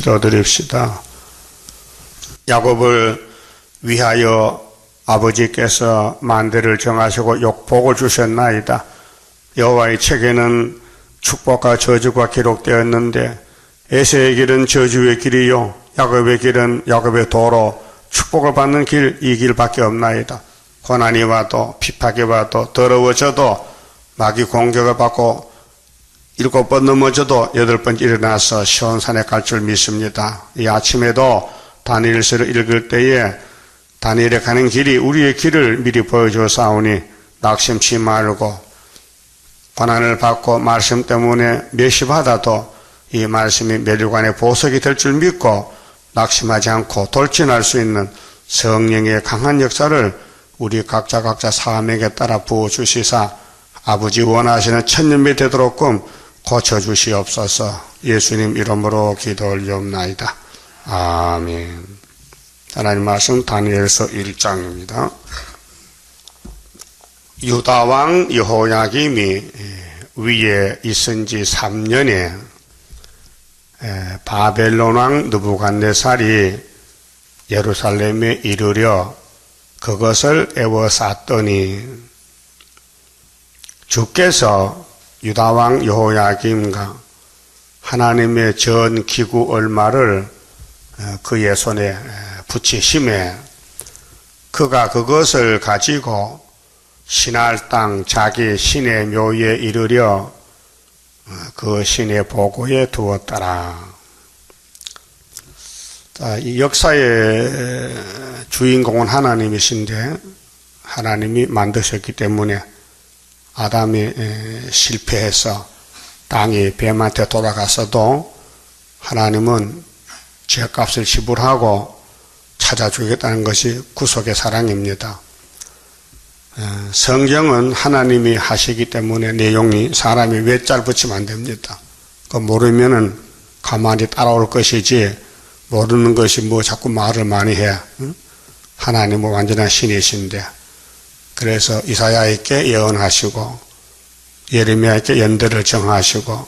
기도드립시다. 야곱을 위하여 아버지께서 만대를 정하시고 욕복을 주셨나이다. 여호와의 책에는 축복과 저주가 기록되었는데 에서의 길은 저주의 길이요 야곱의 길은 야곱의 도로 축복을 받는 길, 이 길밖에 없나이다. 고난이 와도 핍박이 와도 더러워져도 마귀 공격을 받고 7번 넘어져도 8번 일어나서 시온산에 갈 줄 믿습니다. 이 아침에도 다니엘서를 읽을 때에 다니엘에 가는 길이 우리의 길을 미리 보여주사오니 낙심치 말고 고난을 받고 말씀 때문에 멸시받아도 이 말씀이 멸류관의 보석이 될 줄 믿고 낙심하지 않고 돌진할 수 있는 성령의 강한 역사를 우리 각자 사람에게 따라 부어주시사 아버지 원하시는 천년이 되도록끔 고쳐주시옵소서. 예수님 이름으로 기도 올리옵나이다. 아멘. 하나님 말씀 다니엘서 1장입니다. 유다왕 여호야김이 위에 있은 지 3년에 바벨론왕 느부갓네살이 예루살렘에 이르려 그것을 에워쌌더니 주께서 유다왕 여호야김과 하나님의 전 기구 얼마를 그의 손에 붙이심에 그가 그것을 가지고 신할 땅 자기 신의 묘에 이르려 그 신의 보고에 두었더라. 자, 이 역사의 주인공은 하나님이신데 하나님이 만드셨기 때문에 아담이 실패해서 땅이 뱀한테 돌아갔어도 하나님은 죄값을 지불하고 찾아주겠다는 것이 구속의 사랑입니다. 성경은 하나님이 하시기 때문에 내용이 사람이 외짤 붙이면 안 됩니다. 그 모르면은 가만히 따라올 것이지 모르는 것이 뭐 자꾸 말을 많이 해. 하나님은 완전한 신이신데 그래서 이사야에게 예언하시고 예레미야에게 연대를 정하시고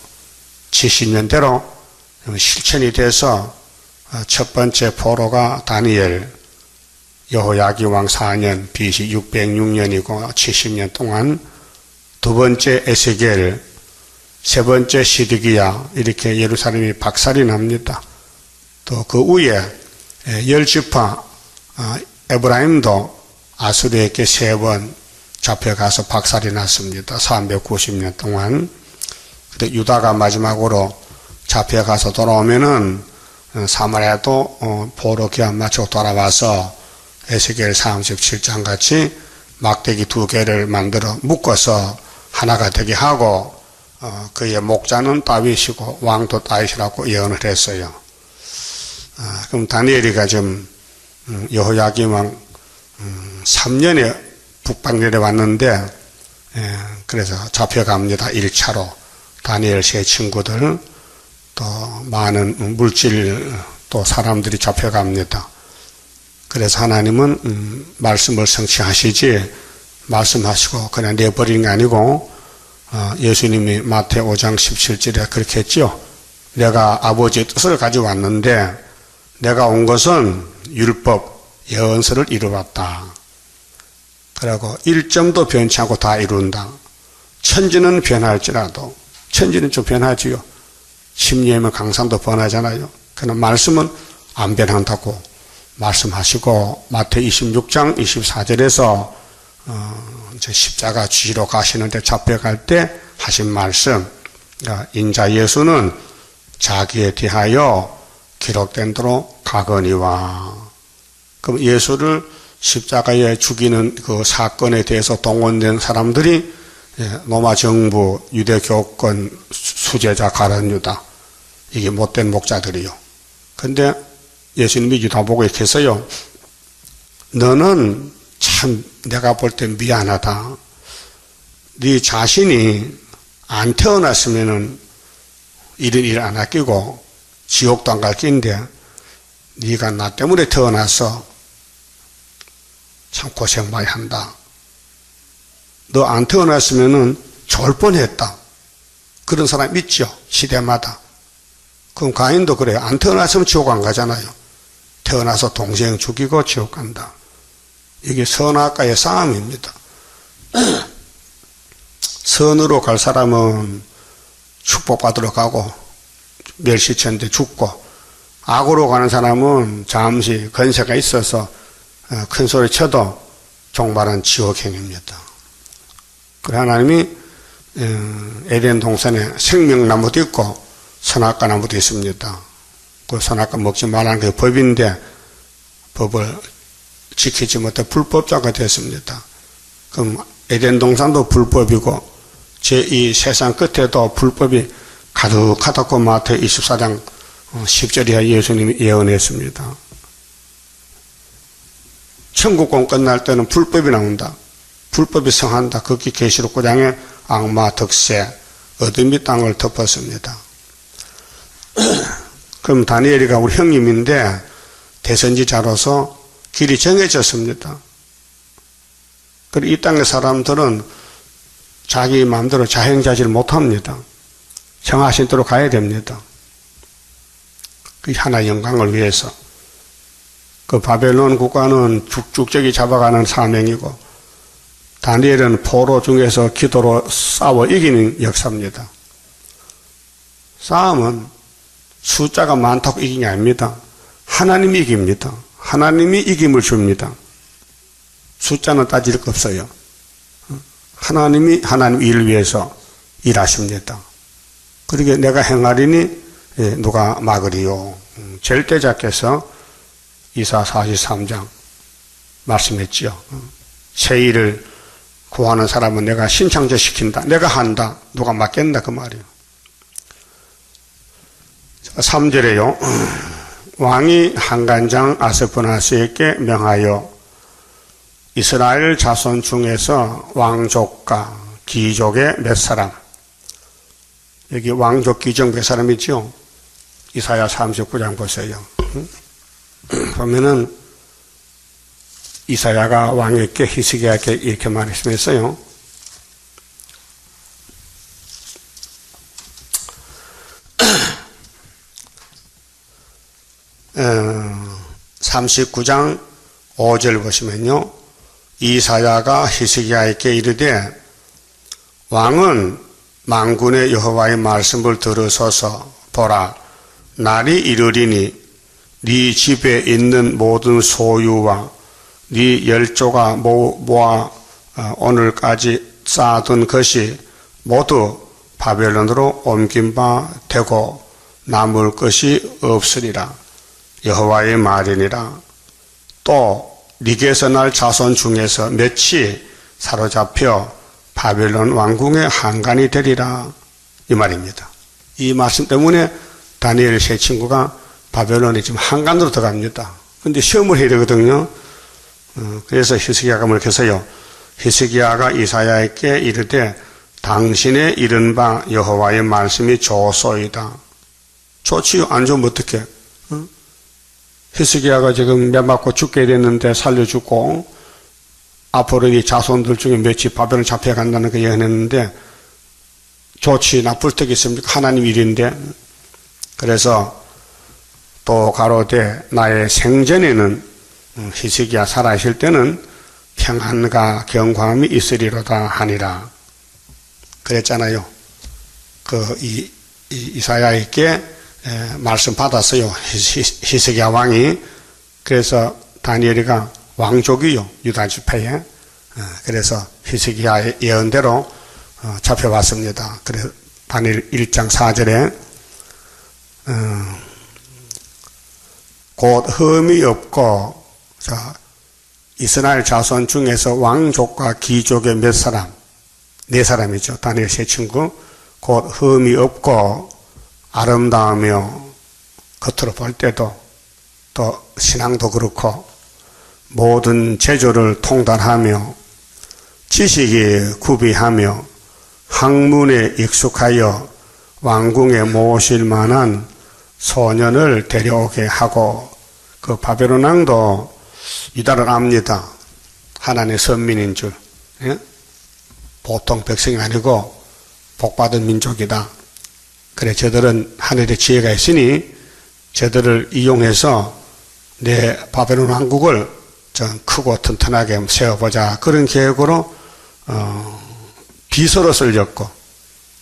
70년대로 실천이 돼서 첫 번째 포로가 다니엘 여호야김 왕 4년 BC 606년이고 70년 동안 두 번째 에스겔 세 번째 시드기야 이렇게 예루살렘이 박살이 납니다. 또 그 위에 10지파 에브라임도 아수르에게 3번 잡혀가서 박살이 났습니다. 390년 동안. 근데 유다가 마지막으로 잡혀가서 돌아오면은 사마리아도 포로 기한 마치고 돌아와서 에스겔 37장 같이 막대기 2개를 만들어 묶어서 하나가 되게 하고 그의 목자는 다윗이고 왕도 다윗이라고 예언을 했어요. 그럼 다니엘이가 좀 여호야김 왕 3년에 북방 내려왔는데 그래서 잡혀갑니다. 1차로 다니엘 세 친구들 또 많은 물질 또 사람들이 잡혀갑니다. 그래서 하나님은 말씀을 성취하시지 말씀하시고 그냥 내버리는 게 아니고 예수님이 마태오 5장 17절에 그렇게 했죠. 내가 아버지의 뜻을 가지고 왔는데 내가 온 것은 율법 예언서를 이루었다. 그리고 일점도 변치 않고 다 이룬다. 천지는 변할지라도 천지는 좀 변하지요. 심리하면 강산도 변하잖아요. 그러나 말씀은 안 변한다고 말씀하시고 마태 26장 24절에서 십자가 지로 가시는데 잡혀갈 때 하신 말씀 인자 예수는 자기에 대하여 기록된 대로 가거니와 그럼 예수를 십자가에 죽이는 그 사건에 대해서 동원된 사람들이 로마 정부 유대교권 수제자 가룟 유다 이게 못된 목자들이요. 근데 예수님이 유다 보고 이렇게 했어요. 너는 참 내가 볼 때 미안하다. 네 자신이 안 태어났으면은 이런 일 안 아끼고 지옥도 안 갈 낀데 네가 나 때문에 태어나서 참 고생 많이 한다. 너 안 태어났으면은 좋을 뻔했다. 그런 사람 있죠. 시대마다. 그럼 가인도 그래요. 안 태어났으면 지옥 안 가잖아요. 태어나서 동생 죽이고 지옥 간다. 이게 선악과의 싸움입니다. 선으로 갈 사람은 축복받으러 가고 멸시천대 죽고, 악으로 가는 사람은 잠시 건세가 있어서 큰 소리 쳐도 종말은 지옥행입니다. 그래 하나님이 에덴 동산에 생명나무도 있고 선악과 나무도 있습니다. 그 선악과 먹지 말라는 게 법인데 법을 지키지 못해 불법자가 됐습니다. 그럼 에덴 동산도 불법이고 이 세상 끝에도 불법이 가득하다고 마태 24장 10절이야 예수님이 예언했습니다. 천국권 끝날 때는 불법이 나온다. 불법이 성한다. 극히 계시록 9장에 악마 득세 어둠이 땅을 덮었습니다. 그럼 다니엘이가 우리 형님인데 대선지자로서 길이 정해졌습니다. 그리고 이 땅의 사람들은 자기 마음대로 자행자질 못합니다. 정하신 대로 가야 됩니다. 그 하나의 영광을 위해서. 그 바벨론 국가는 죽죽적이 잡아가는 사명이고 다니엘은 포로 중에서 기도로 싸워 이기는 역사입니다. 싸움은 숫자가 많다고 이긴 게 아닙니다. 하나님이 이깁니다. 하나님이 이김을 줍니다. 숫자는 따질 거 없어요. 하나님이 하나님 일을 위해서 일하십니다. 그러게 내가 행하리니 누가 막으리요. 절대자께서 이사 43장 말씀했지요. 새 일을 구하는 사람은 내가 신창제 시킨다. 내가 한다. 누가 막겠나 그 말이에요. 3절에요. 왕이 한간장 아스프나스에게 명하여 이스라엘 자손 중에서 왕족과 귀족의 몇 사람, 여기 왕족 귀족 몇 사람이죠? 이사야 39장 보세요. 보면은 이사야가 왕에게 히스기야에게 이렇게 말했으면서요. 39장 5절 보시면요. 이사야가 히스기야에게 이르되 왕은 만군의 여호와의 말씀을 들으소서. 보라, 날이 이르리니 네 집에 있는 모든 소유와 네 열조가 모아 오늘까지 쌓아둔 것이 모두 바벨론으로 옮긴 바 되고 남을 것이 없으리라. 여호와의 말이니라. 또 네게서 날 자손 중에서 몇이 사로잡혀 바벨론 왕궁의 한간이 되리라. 이 말입니다. 이 말씀 때문에 다니엘 세 친구가 바벨론에 지금 한간으로 들어갑니다. 근데 시험을 해야 되거든요. 그래서 히스기야가 뭘 했어요? 히스기야가 이사야에게 이르되 당신의 이른 바 여호와의 말씀이 좋소이다. 좋지요? 안 좋으면 어떡해? 히스기야가 지금 매 맞고 죽게 됐는데 살려주고 앞으로 이 자손들 중에 몇이 바벨론 잡혀간다는 거 예언했는데 좋지 나쁠 때가 있습니까? 하나님 일인데. 그래서 또 가로되 나의 생전에는 히스기야 살아있을 때는 평안과 경광이 있으리로다 하니라. 그랬잖아요. 이사야에게 말씀 받았어요. 히스기야 왕이. 그래서 다니엘이가 왕족이요. 유다 지파에. 그래서 히스기야의 예언대로 잡혀왔습니다. 그래서 다니엘 1장 4절에 곧 흠이 없고 이스라엘 자손 중에서 왕족과 귀족의 몇 사람, 네 사람이죠. 다니엘 세 친구. 곧 흠이 없고 아름다우며 겉으로 볼 때도 또 신앙도 그렇고 모든 제조를 통달하며 지식이 구비하며 학문에 익숙하여 왕궁에 모실 만한 소년을 데려오게 하고 그 바벨론 왕도 유다를 압니다. 하나님의 선민인 줄. 예? 보통 백성이 아니고 복받은 민족이다. 그래, 저들은 하늘의 지혜가 있으니 저들을 이용해서 내 바벨론 왕국을 좀 크고 튼튼하게 세워보자. 그런 계획으로 비서로 쓸렸고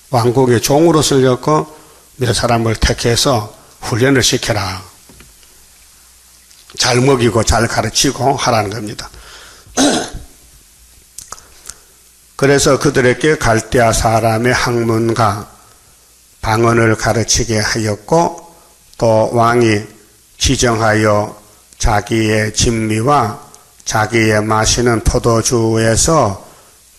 왕국의 종으로 쓸렸고 몇 사람을 택해서 훈련을 시켜라. 잘 먹이고 잘 가르치고 하라는 겁니다. 그래서 그들에게 갈대아 사람의 학문과 방언을 가르치게 하였고 또 왕이 지정하여 자기의 진미와 자기의 마시는 포도주에서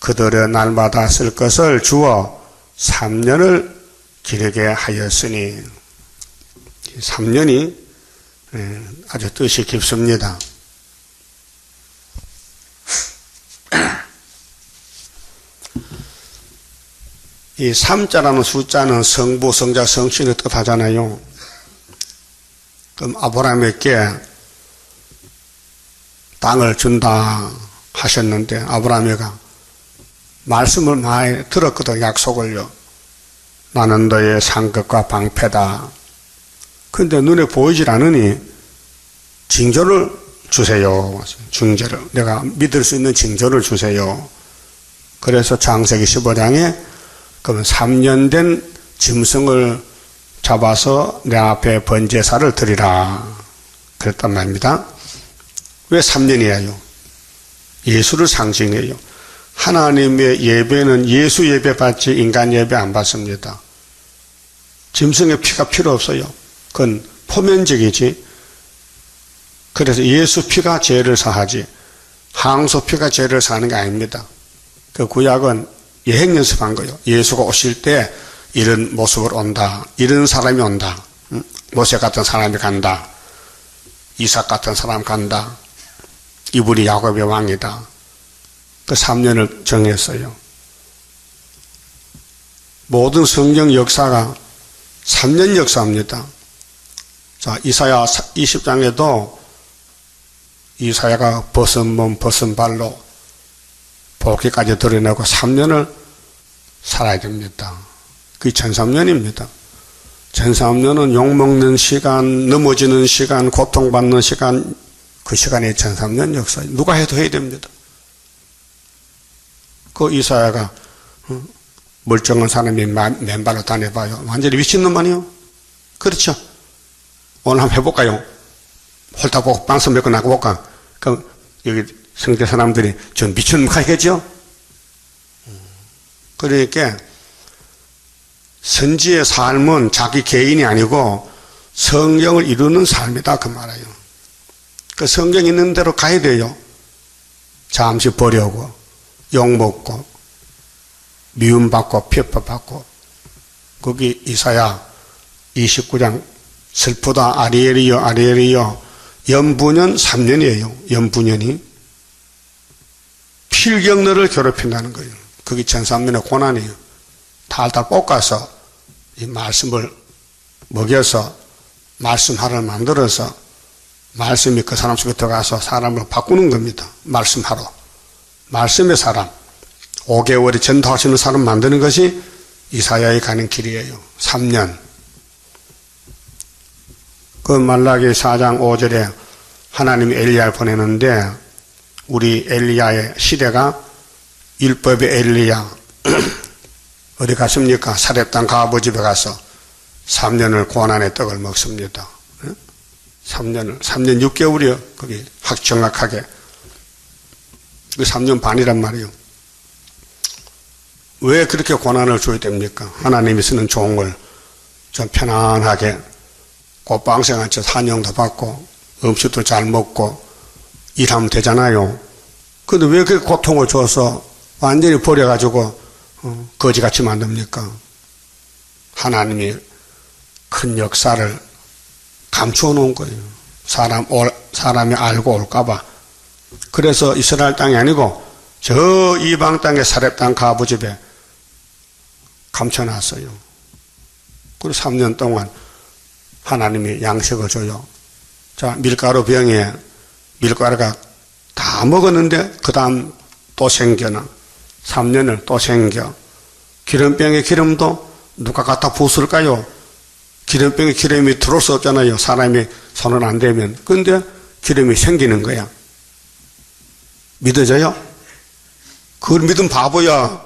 그들의 날마다 쓸 것을 주어 3년을 기르게 하였으니 3년이 아주 뜻이 깊습니다. 이 3자라는 숫자는 성부, 성자, 성신을 뜻하잖아요. 그럼 아브라함에게 땅을 준다 하셨는데 아브라함이가 말씀을 많이 들었거든. 약속을요. 나는 너의 상급과 방패다. 근데 눈에 보이질 않으니 징조를 주세요. 징조를. 내가 믿을 수 있는 징조를 주세요. 그래서 창세기 15장에 그러면 3년 된 짐승을 잡아서 내 앞에 번제사를 드리라. 그랬단 말입니다. 왜 3년이에요? 예수를 상징해요. 하나님의 예배는 예수 예배 받지 인간 예배 안 받습니다. 짐승의 피가 필요 없어요. 그건 포면적이지. 그래서 예수 피가 죄를 사하지 항소 피가 죄를 사는 게 아닙니다. 그 구약은 예행 연습한 거예요. 예수가 오실 때 이런 모습으로 온다. 이런 사람이 온다. 모세 같은 사람이 간다. 이삭 같은 사람 간다. 이분이 야곱의 왕이다. 그 3년을 정했어요. 모든 성경 역사가 3년 역사입니다. 자, 이사야 20장에도 이사야가 벗은 몸, 벗은 발로 복귀까지 드러내고 3년을 살아야 됩니다. 그게 1003년입니다. 1003년은 욕먹는 시간, 넘어지는 시간, 고통받는 시간, 그 시간이 1003년 역사예요. 누가 해도 해야 됩니다. 그 이사야가 멀쩡한 사람이 맨발로 다녀봐요. 완전히 미친놈 아니요? 그렇죠? 오늘 한번 해볼까요? 홀타보고 빵서 먹고 나가볼까? 그럼 여기 성대 사람들이 전 미친놈 가겠죠? 그러니까 선지의 삶은 자기 개인이 아니고 성경을 이루는 삶이다 그 말이에요. 그 성경 있는 대로 가야 돼요. 잠시 버려고 욕먹고 미움받고 핍박받고. 거기 이사야 29장 슬프다 아리엘이여 아리엘이여 연분년 3년이에요. 연분년이 필경너를 괴롭힌다는 거예요. 그게 1003년의 고난이에요. 달달 볶아서 이 말씀을 먹여서 말씀하를 만들어서 말씀이 그 사람 속에 들어가서 사람을 바꾸는 겁니다. 말씀하러. 말씀의 사람. 5개월이 전도하시는 사람 만드는 것이 이사야에 가는 길이에요. 3년. 그 말라기 4장 5절에 하나님이 엘리야를 보내는데 우리 엘리야의 시대가 율법의 엘리야 어디 갔습니까? 사렙당 가부 집에 가서 3년을 고난의 떡을 먹습니다. 3년 6개월이요. 거기 정확하게 그 3년 반이란 말이에요. 왜 그렇게 고난을 줘야 됩니까? 하나님이 쓰는 종을 좀 편안하게 꽃방생한 채 사냥도 받고 음식도 잘 먹고 일하면 되잖아요. 근데 왜 그렇게 고통을 줘서 완전히 버려가지고 거지같이 만듭니까? 하나님이 큰 역사를 감추어 놓은 거예요. 사람이 알고 올까봐. 그래서 이스라엘 땅이 아니고 저 이방 땅의 사렙 땅 가부 집에 감춰놨어요. 그리고 3년 동안 하나님이 양식을 줘요. 자, 밀가루 병에 밀가루가 다 먹었는데 그 다음 또 생겨나. 3년을 또 생겨. 기름병에 기름도 누가 갖다 부었을까요? 기름병에 기름이 들어올 수 없잖아요. 사람이 손을 안 대면. 근데 기름이 생기는 거야. 믿어져요? 그걸 믿으면 바보야.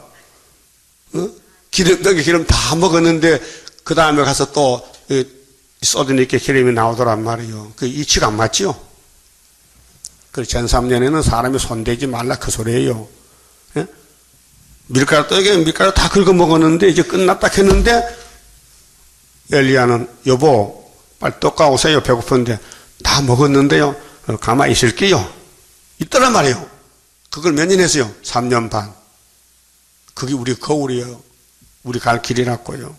기름병에 기름 다 먹었는데 그 다음에 가서 또 쏟으니까 기름이 나오더란 말이에요. 그 이치가 안 맞죠? 그 전3년에는 사람이 손대지 말라 그 소리예요. 예? 밀가루 떡에 밀가루 다 긁어 먹었는데 이제 끝났다 했는데 엘리야는 여보 빨리 떡 가오세요. 배고픈데 다 먹었는데요. 가만히 있을게요. 있더란 말이에요. 그걸 몇 년 했어요? 3년 반. 그게 우리 거울이에요. 우리 갈 길이라고요.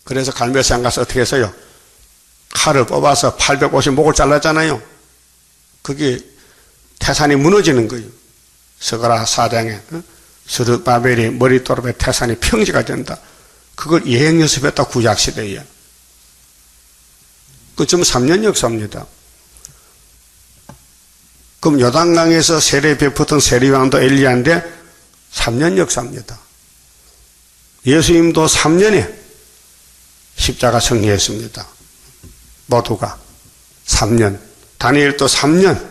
그래서 갈멜산 가서 어떻게 했어요? 칼을 뽑아서 850 목을 잘랐잖아요. 그게 태산이 무너지는 거예요. 스가랴 4장에 스룹바벨이 머리도rop에 태산이 평지가 된다. 그걸 예행 연습했다. 구약시대에. 그 좀 3년 역사입니다. 그럼 요단강에서 세례 베푸던 세리왕도 엘리야인데 3년 역사입니다. 예수님도 3년에 십자가 승리했습니다. 모두가 3년. 다니엘도 3년.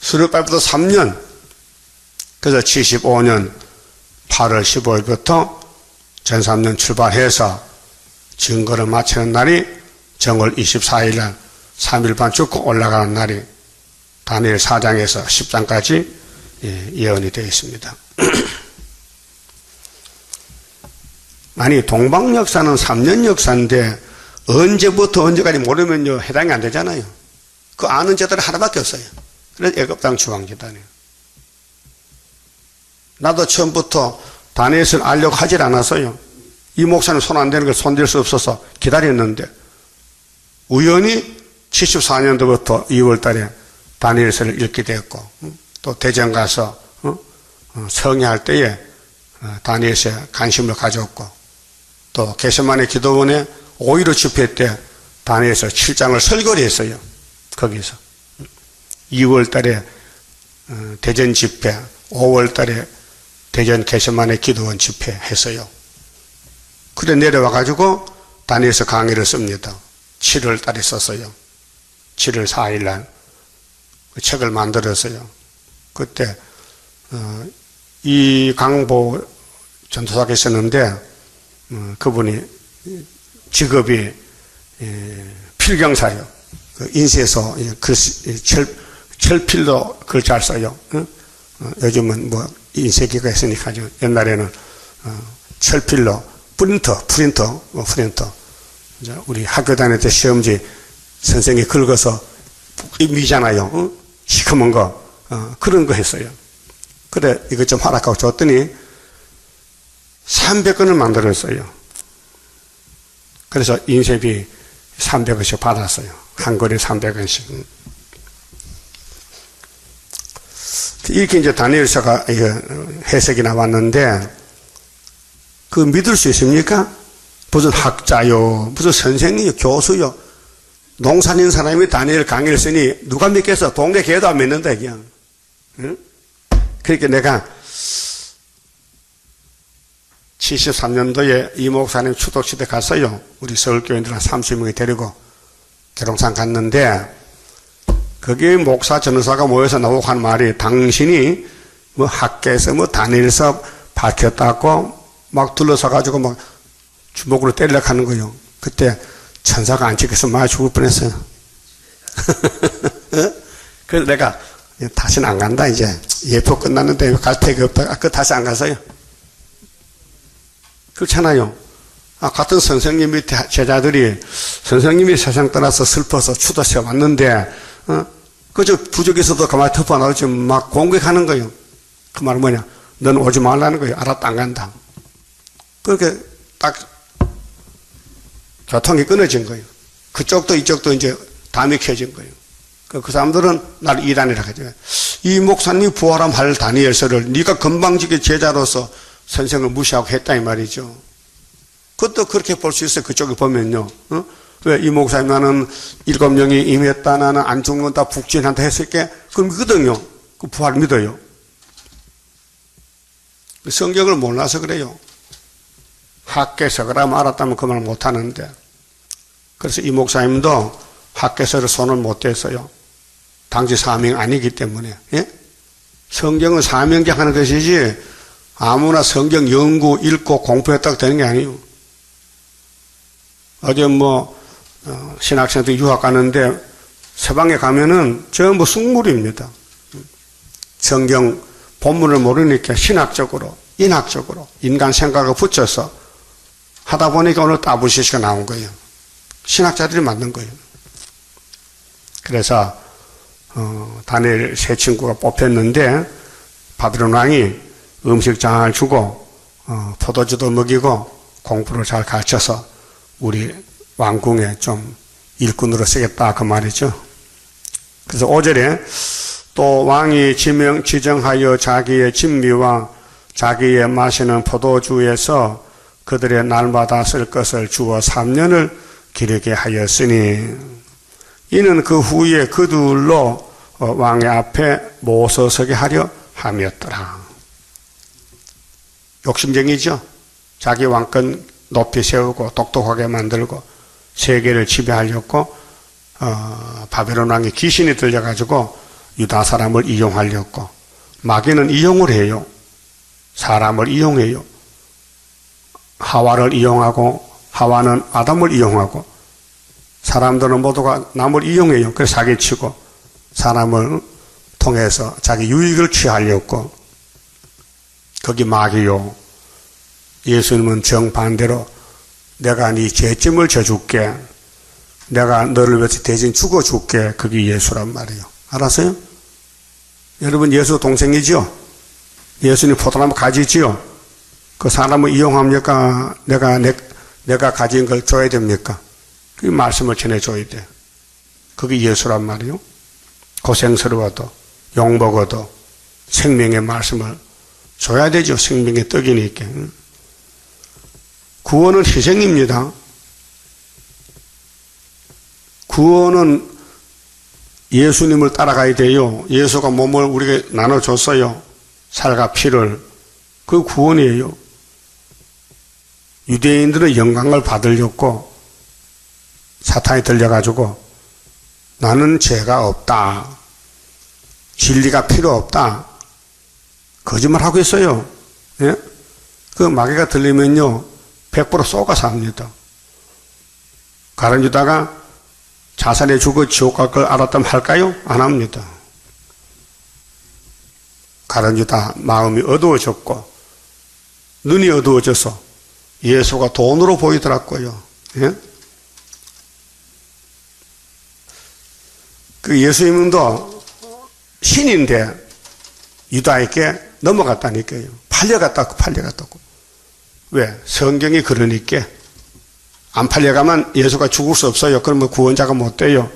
스룹바벨도 3년. 그래서 75년 8월 15일부터 전3년 출발해서 증거를 마치는 날이 정월 24일 날 3일 반 죽고 올라가는 날이 다니엘 4장에서 10장까지 예언이 되어 있습니다. 아니 동방 역사는 3년 역사인데 언제부터 언제까지 모르면요 해당이 안 되잖아요. 그 아는 제들이 하나밖에 없어요. 그래서 애굽땅 주왕기단이에요. 나도 처음부터 다니엘을 알려고 하질 않았어요. 이 목사는 손 안 대는 걸 손댈 수 없어서 기다렸는데 우연히 74년도부터 2월 달에 다니엘서를 읽게 되었고 또 대전 가서 성회할 때에 다니엘서에 관심을 가졌고 또 게세마네 기도원에 5.15 집회 때 다니엘서 7장을 설거리 했어요. 거기서 2월 달에 대전 집회, 5월 달에 대전 게세마네 기도원 집회 했어요. 그래 내려와가지고 다니엘서 강의를 씁니다. 7월 달에 썼어요. 7월 4일 날 그 책을 만들었어요. 그때 이강보 전도사가 있었는데 그분이 직업이 필경사예요. 그 인쇄소 철필로 글 잘 써요. 요즘은 뭐 인쇄기가 있으니까 옛날에는 철필로 프린터. 우리 학교 다닐 때 시험지 선생님이 긁어서 미잖아요. 시커먼 거. 그런 거 했어요. 그래, 이거 좀 하라고 줬더니 300건을 만들었어요. 그래서 인쇄비 300원씩 받았어요. 한 권에 300원씩. 이렇게 이제 다니엘서가 해석이 나왔는데, 그 믿을 수 있습니까? 무슨 학자요, 무슨 선생님요, 교수요. 농산인 사람이 다니엘 강의를 쓰니 누가 믿겠어? 동네 개도 안 믿는다, 그냥. 응? 그러니까 내가 73년도에 이 목사님 추도시대 갔어요. 우리 서울교인들 한 30명이 데리고 계룡산 갔는데 거기 목사 전도사가 모여서 나오고 한 말이 당신이 뭐 학계에서 뭐 다니엘서 밝혔다고 막 둘러서가지고 막 주먹으로 때리려고 하는 거예요. 그때 천사가 안 지켜서 많이 죽을 뻔했어요. 그래서 내가 다시는 안 간다 이제. 예포 끝났는데 갈 택이 없다. 그 다시 안 가서요. 그렇잖아요. 같은 선생님 밑에 제자들이 선생님이 세상 떠나서 슬퍼서 추도시에 왔는데 그저 부족에서도 가만히 덮어 나오지 막 공격하는 거예요. 그 말은 뭐냐? 넌 오지 말라는 거예요. 알았다, 안 간다. 그렇게 딱 교통이 끊어진 거예요. 그쪽도 이쪽도 이제 담이 켜진 거예요. 그 사람들은 날 이단이라고 하죠. 이 목사님이 부활함 할 다니엘서를 네가 건방지게 제자로서 선생을 무시하고 했다 이 말이죠. 그것도 그렇게 볼 수 있어요. 그쪽에 보면요. 왜 이 목사님 나는 7명이 임했다, 나는 안 죽는다, 북진한다 했을 게 그럼 믿거든요. 그 부활 믿어요. 성경을 몰라서 그래요. 학개서 그러면 알았다면 그 말 못하는데, 그래서 이 목사님도 학개서를 손을 못 댔어요. 당시 사명 아니기 때문에. 예? 성경은 사명직 하는 것이지 아무나 성경 연구 읽고 공부했다고 되는 게 아니에요. 어제 신학생들 유학 가는데 서방에 가면은 전부 숙물입니다. 성경 본문을 모르니까 신학적으로, 인학적으로 인간 생각을 붙여서 하다 보니까 오늘 따부시시가 나온 거예요. 신학자들이 만든 거예요. 그래서 다니엘 세 친구가 뽑혔는데 바빌론 왕이 음식 잘 주고 포도주도 먹이고 공부를 잘 가르쳐서 우리 왕궁에 좀 일꾼으로 쓰겠다 그 말이죠. 그래서 5절에 또 왕이 지정하여 자기의 진미와 자기의 마시는 포도주에서 그들의 날마다 쓸 것을 주어 3년을 기르게 하였으니 이는 그 후에 그들로 왕의 앞에 모서 서게 하려 함이었더라. 욕심쟁이죠. 자기 왕권 높이 세우고 똑똑하게 만들고 세계를 지배하려고 바벨론 왕의 귀신이 들려가지고 유다 사람을 이용하려고. 마귀는 이용을 해요. 사람을 이용해요. 하와를 이용하고 하와는 아담을 이용하고 사람들은 모두가 남을 이용해요. 그래서 사기치고 사람을 통해서 자기 유익을 취하려고. 거기 마귀요. 예수님은 정반대로 내가 네 죄짐을 져줄게. 내가 너를 위해서 대신 죽어줄게. 그게 예수란 말이에요. 알았어요? 여러분 예수 동생이지요? 예수님 포도나무 가지지요? 그 사람을 이용합니까? 내가 가진 걸 줘야 됩니까? 그 말씀을 전해줘야 돼. 그게 예수란 말이에요. 고생스러워도 욕먹어도 생명의 말씀을 줘야 되죠. 생명의 떡이니까. 구원은 희생입니다. 구원은 예수님을 따라가야 돼요. 예수가 몸을 우리에게 나눠줬어요. 살과 피를. 그 구원이에요. 유대인들은 영광을 받으려고 사탄이 들려가지고 나는 죄가 없다. 진리가 필요 없다. 거짓말하고 있어요. 예? 그 마귀가 들리면요 100% 쏘가서 합니다. 가론유다가 자살해 죽어 지옥 갈 걸 알았다면 할까요? 안 합니다. 가론유다 마음이 어두워졌고 눈이 어두워져서 예수가 돈으로 보이더라고요. 예? 그 예수님도 신인데 유다에게 넘어갔다니까요. 팔려갔다고. 왜? 성경이 그러니까. 안 팔려가면 예수가 죽을 수 없어요. 그러면 구원자가 못 돼요.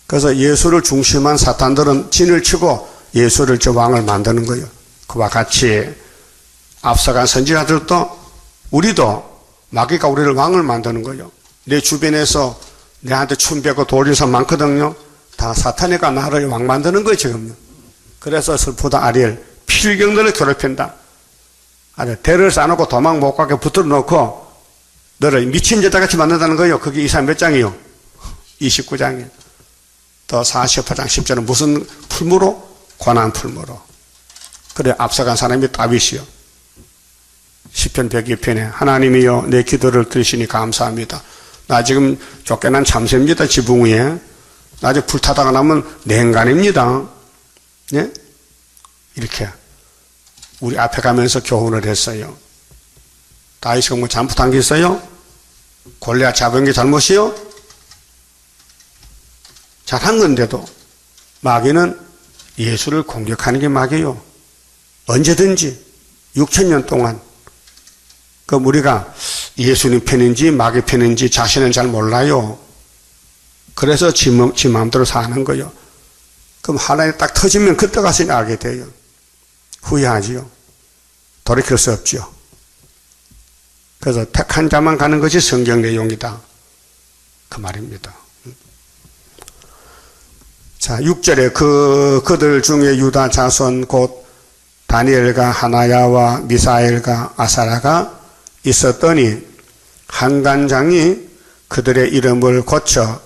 그래서 예수를 중심한 사탄들은 진을 치고 예수를 저 왕을 만드는 거예요. 그와 같이 앞서간 선지자들도 우리도 마귀가 우리를 왕을 만드는 거예요. 내 주변에서 내한테 춤배고 돌리는 사람 많거든요. 다 사탄이가 나를 왕 만드는 거예요 지금요. 그래서 슬프다 아리엘 필경들을 괴롭힌다. 대를 쌓아놓고 도망 못 가게 붙들어 놓고 너를 미친 여자같이 만든다는 거예요. 그게 이사 몇 장이요? 29장이에요. 또 48장 10절은 무슨 풀무로? 고난 풀무로. 그래 앞서간 사람이 다윗이요. 시편 102편에 하나님이여 내 기도를 들으시니 감사합니다. 나 지금 쫓겨난 참새입니다. 지붕 위에. 나중에 불타다가 나면 냉간입니다. 예? 이렇게 우리 앞에 가면서 교훈을 했어요. 다윗이 뭐 잘못한 게 있어요? 골리앗 잡은 게 잘못이요? 잘한 건데도 마귀는 예수를 공격하는 게 마귀요. 언제든지 6,000년 동안. 그럼 우리가 예수님 편인지 마귀 편인지 자신은 잘 몰라요. 그래서 지 마음대로 사는 거예요. 그럼 하나님 딱 터지면 그때 가서 알게 돼요. 후회하지요. 돌이킬 수 없죠. 그래서 택한 자만 가는 것이 성경 내용이다. 그 말입니다. 자, 6절에 그들 중에 유다 자손 곧 다니엘과 하나야와 미사엘과 아사라가 있었더니 한간장이 그들의 이름을 고쳐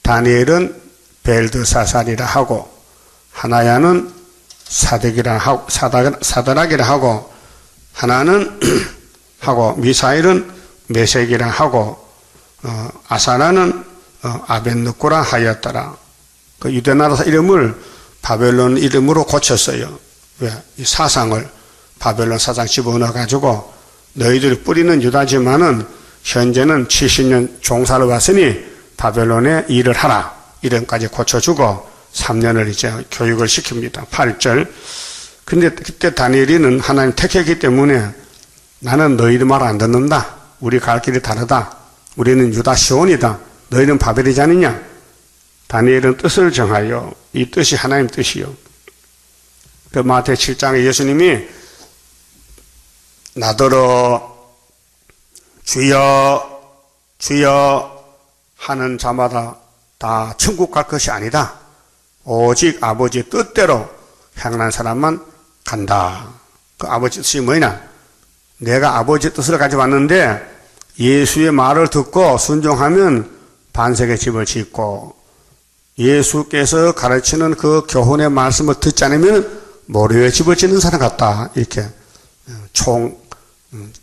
다니엘은 벨드사살이라 하고 하나야는 사드락이라 하고 하나는 하고 미사일은 메색이라 하고 아사나는 아벤느고라 하였더라. 그 유대나라 이름을 바벨론 이름으로 고쳤어요. 왜? 이 사상을 바벨론 사상 집어넣어 가지고 너희들이 뿌리는 유다지만은 현재는 70년 종사를 왔으니 바벨론에 일을 하라. 이름까지 고쳐주고 3년을 이제 교육을 시킵니다. 8절. 근데 그때 다니엘이는 하나님 택했기 때문에 나는 너희들 말 안 듣는다. 우리 갈 길이 다르다. 우리는 유다 시온이다. 너희는 바벨이지 않느냐? 다니엘은 뜻을 정하여 이 뜻이 하나님 뜻이요. 그 마태 7장에 예수님이 나더러 주여 주여 하는 자마다 다 천국 갈 것이 아니다. 오직 아버지 뜻대로 향한 사람만 간다. 그 아버지 뜻이 뭐냐? 내가 아버지 뜻을 가지고 왔는데 예수의 말을 듣고 순종하면 반석의 집을 짓고 예수께서 가르치는 그 교훈의 말씀을 듣지 않으면 모래의 집을 짓는 사람 같다. 이렇게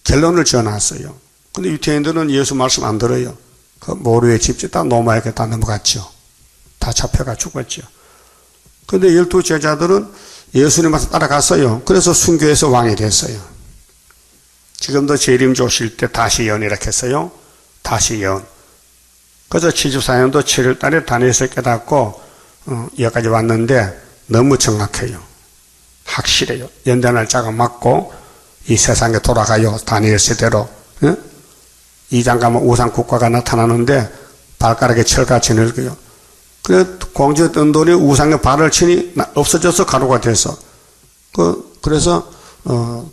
결론을 지어놨어요. 근데 유태인들은 예수 말씀 안 들어요. 그 모래의 집 짓다 노마에게 다 넘어갔죠. 다 잡혀가 죽었죠. 근데 12제자들은 예수님한테 따라갔어요. 그래서 순교해서 왕이 됐어요. 지금도 재림 조실 때 다시 예언이라 했어요. 다시 예언. 그래서 74년도 7월 달에 다니엘서 깨닫고 여기까지 왔는데 너무 정확해요. 확실해요. 연대 날짜가 맞고 이 세상에 돌아가요. 다니엘 세대로. 2장 가면 우상 국가가 나타나는데 발가락에 철같이 늙어요. 그래 공주에 뜬 돌이 우상에 발을 치니 없어져서 가루가 돼서 그래서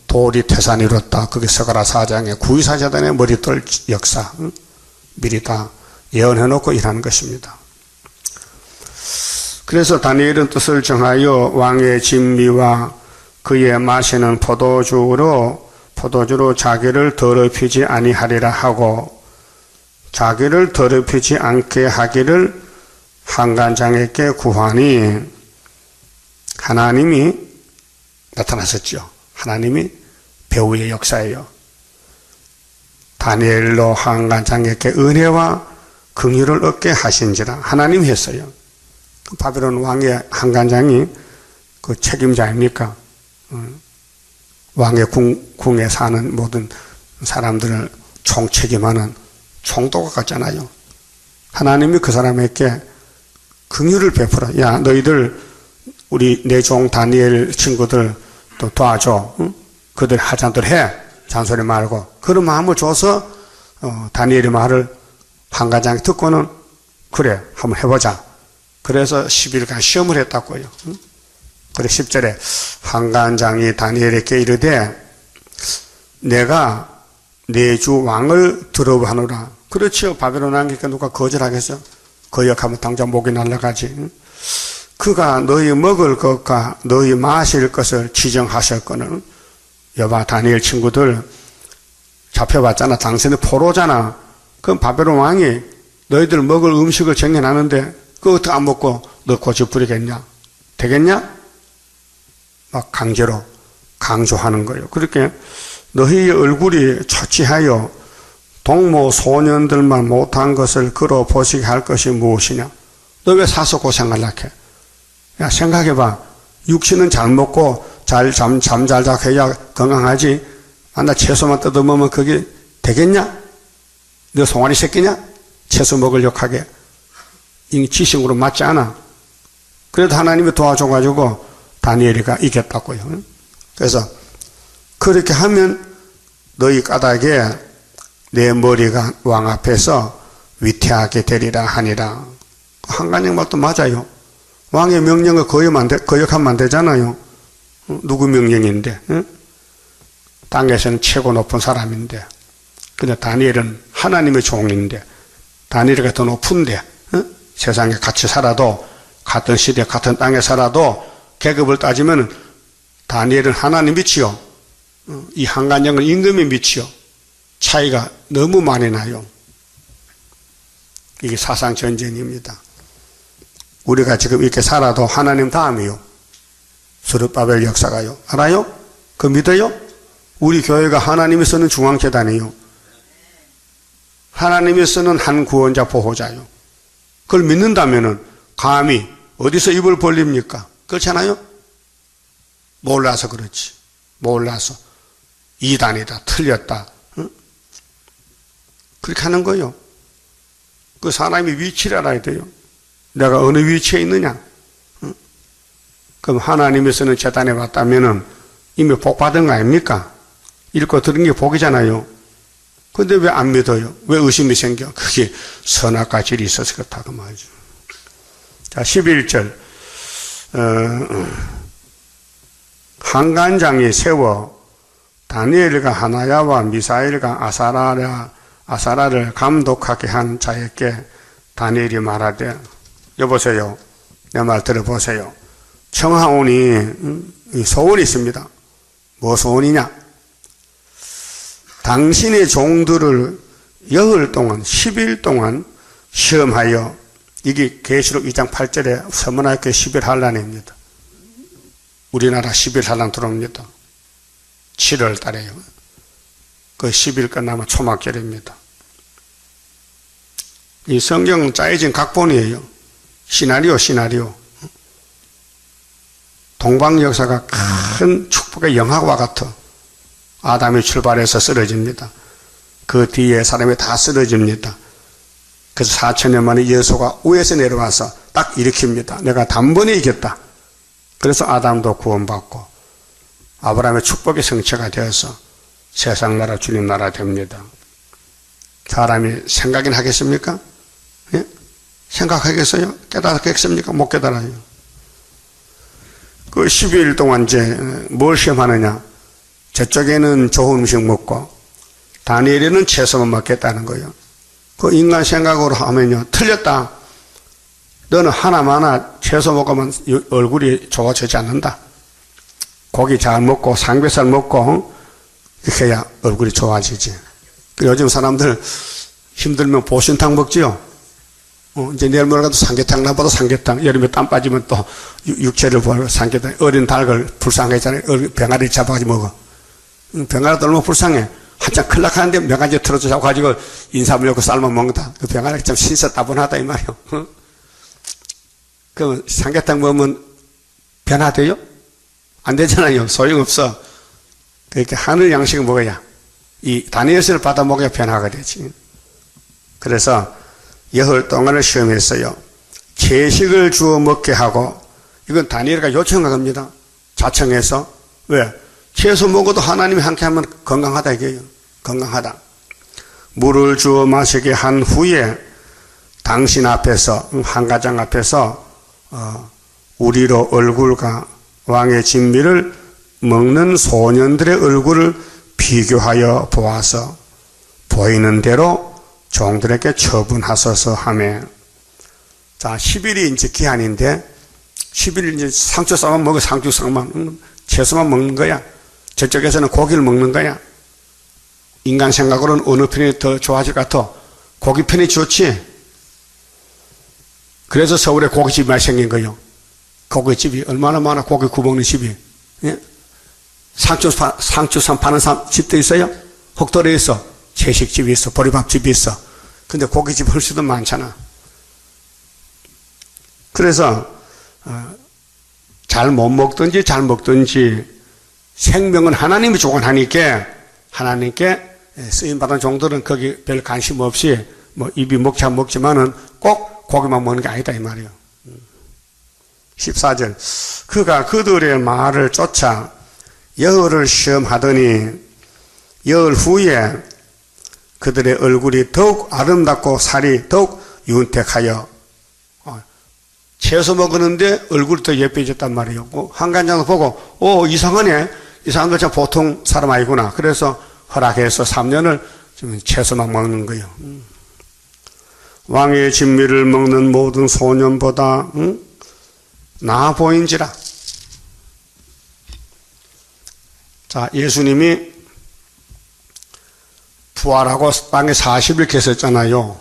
돌이 태산이 이뤘다. 그게 서가라 4장에 구이사자단의 머리떨 역사 미리 다 예언해놓고 일하는 것입니다. 그래서 다니엘은 뜻을 정하여 왕의 진미와 그의 마시는 포도주로 자기를 더럽히지 아니하리라 하고 자기를 더럽히지 않게 하기를 한간장에게 구하니 하나님이 나타나셨죠. 하나님이 배후의 역사예요. 다니엘로 한간장에게 은혜와 긍휼을 얻게 하신지라 하나님이 했어요. 바벨론 왕의 한간장이 그 책임자입니까? 왕의 궁에 사는 모든 사람들을 총책임하는 총독과 같잖아요. 하나님이 그 사람에게 긍휼을 베풀어. 야, 너희들 우리 내 종 다니엘 친구들 또 도와줘. 응? 그들 하자들 해. 잔소리 말고. 그런 마음을 줘서 다니엘의 말을 한간장이 듣고는 그래 한번 해보자. 그래서 10일간 시험을 했다고요. 응? 그래 10절에 한간장이 다니엘에게 이르되 내가 내 주 왕을 두려워하노라. 그렇지요. 바벨론 왕이니까 누가 거절하겠어? 거역하면 당장 목이 날아가지. 그가 너희 먹을 것과 너희 마실 것을 지정하셨거늘. 여봐 다니엘 친구들 잡혀봤잖아. 당신은 포로잖아. 그럼 바벨론 왕이 너희들 먹을 음식을 정해놨는데 그거 어떻게 안 먹고 너 고집 부리겠냐? 되겠냐? 막 강제로 강조하는 거예요. 그렇게 너희의 얼굴이 초치하여 동무 소년들만 못한 것을 걸어 보시게 할 것이 무엇이냐? 너 왜 사서 고생하려고 해? 야, 생각해봐. 육신은 잘 먹고 잠 잘 자고 해야 건강하지. 나 채소만 뜯어먹으면 그게 되겠냐? 너 송아리 새끼냐? 채소 먹으려고 하게. 이 지식으로 맞지 않아. 그래도 하나님이 도와줘가지고 다니엘이가 이겼다고요. 그래서 그렇게 하면 너희 까닭에 내 머리가 왕 앞에서 위태하게 되리라 하니라. 한간장 말도 맞아요. 왕의 명령을 거역하면 안 되잖아요. 누구 명령인데? 응? 땅에서는 최고 높은 사람인데. 근데 다니엘은 하나님의 종인데 다니엘이 더 높은데 응? 세상에 같이 살아도 같은 시대 같은 땅에 살아도 계급을 따지면 다니엘은 하나님 밑이요. 이 한간장은 임금이 밑이요. 차이가 너무 많이 나요. 이게 사상 전쟁입니다. 우리가 지금 이렇게 살아도 하나님 다음이요. 스룹바벨 역사가요. 알아요? 그 믿어요? 우리 교회가 하나님이 쓰는 중앙재단이요. 하나님이 쓰는 한 구원자 보호자요. 그걸 믿는다면은 감히 어디서 입을 벌립니까? 그렇잖아요? 몰라서 그렇지. 몰라서. 이단이다. 틀렸다. 응? 그렇게 하는 거요. 그 사람이 위치를 알아야 돼요. 내가 어느 위치에 있느냐? 응? 그럼 하나님이 쓰는 재단에 왔다면은 이미 복 받은 거 아닙니까? 읽고 들은 게 복이잖아요. 근데 왜 안 믿어요? 왜 의심이 생겨? 그게 선악과 질이 있어서 그렇다고 말이죠. 자, 11절. 한간장이 세워 다니엘과 하나야와 미사엘과 아사라를 감독하게 한 자에게 다니엘이 말하되, 여보세요. 내 말 들어보세요. 청하오니 소원이 있습니다. 뭐 소원이냐? 당신의 종들을 열흘 동안 10일 동안 시험하여, 이게 계시록 2장 8절에 서문학교 10일 한란입니다. 우리나라 10일 한란 들어옵니다. 7월 달에요. 그 10일 끝나면 초막절입니다. 이 성경 짜여진 각본이에요. 시나리오. 동방 역사가 큰 축복의 영화와 같아. 아담이 출발해서 쓰러집니다. 그 뒤에 사람이 다 쓰러집니다. 그래서 4,000년 만에 여호수아가 위에서 내려와서 딱 일으킵니다. 내가 단번에 이겼다. 그래서 아담도 구원받고 아브라함의 축복의 성취가 되어서 세상 나라 주님 나라 됩니다. 사람이 생각이나 하겠습니까? 예? 생각하겠어요? 깨달았겠습니까? 못 깨달아요. 그 12일 동안 이제 뭘 시험하느냐? 저쪽에는 좋은 음식 먹고 다니엘에는 채소만 먹겠다는 거예요. 그 인간 생각으로 하면요, 틀렸다. 너는 하나마나 채소 먹으면 얼굴이 좋아지지 않는다. 고기 잘 먹고 삼겹살 먹고 이렇게 해야 얼굴이 좋아지지. 요즘 사람들 힘들면 보신탕 먹지요. 이제 내일 모레 가도 삼계탕, 나보다 삼계탕. 여름에 땀 빠지면 또 육체를 보고 삼계탕. 어린 닭을 불쌍하잖아요. 병아리 잡아가지고 먹어. 병아리 떨면 불쌍해. 한참 큰일 나가는데 병아리 틀어져 잡아가지고 인삼을 삶아 먹는다. 그 병아리 참 신세 따분하다 이 말이요. 그럼 삼계탕 먹으면 변화돼요? 안 되잖아요. 소용없어. 그렇게 하늘 양식을 먹어야, 이 다니엘서를 받아 먹어야 변화가 되지. 그래서 열흘 동안을 시험했어요. 채식을 주어 먹게 하고, 이건 다니엘가 요청한 겁니다. 자청해서. 왜? 채소 먹어도 하나님이 함께 하면 건강하다 이게요. 건강하다. 물을 주어 마시게 한 후에 당신 앞에서, 한가장 앞에서 우리로 얼굴과 왕의 진미를 먹는 소년들의 얼굴을 비교하여 보아서 보이는 대로 종들에게 처분하소서 하며. 자, 10일이 이제 기한인데 10일 이제 상추쌈만 먹어. 상추쌈만, 채소만 먹는 거야. 저쪽에서는 고기를 먹는 거야. 인간 생각으로는 어느 편이 더 좋아질 것 같아? 고기 편이 좋지. 그래서 서울에 고깃집이 많이 생긴 거예요. 고깃집이 얼마나 많아. 고기 구먹는 집이. 예? 상추쌈 파는 집도 있어요. 혹도리에 있어. 채식집이 있어. 보리밥집이 있어. 근데 고깃집 훨씬 더 많잖아. 그래서 잘 못 먹든지 잘 먹든지 생명은 하나님이 주관하니까, 하나님께 쓰임받은 종들은 거기 별 관심 없이 뭐 입이 먹자 먹지만은 꼭 고기만 먹는 게 아니다 이 말이에요. 14절. 그가 그들의 말을 쫓아 열흘을 시험하더니 열흘 후에 그들의 얼굴이 더욱 아름답고 살이 더욱 윤택하여, 채소 먹었는데 얼굴이 더 예뻐졌단 말이에요. 한간장도 보고 이상하네. 이 사람들 참 보통 사람 아니구나. 그래서 허락해서 3년을 지금 채소만 먹는 거예요. 왕의 진미를 먹는 모든 소년보다 나아 보인지라. 자, 예수님이 부활하고 땅에 40일 계셨잖아요.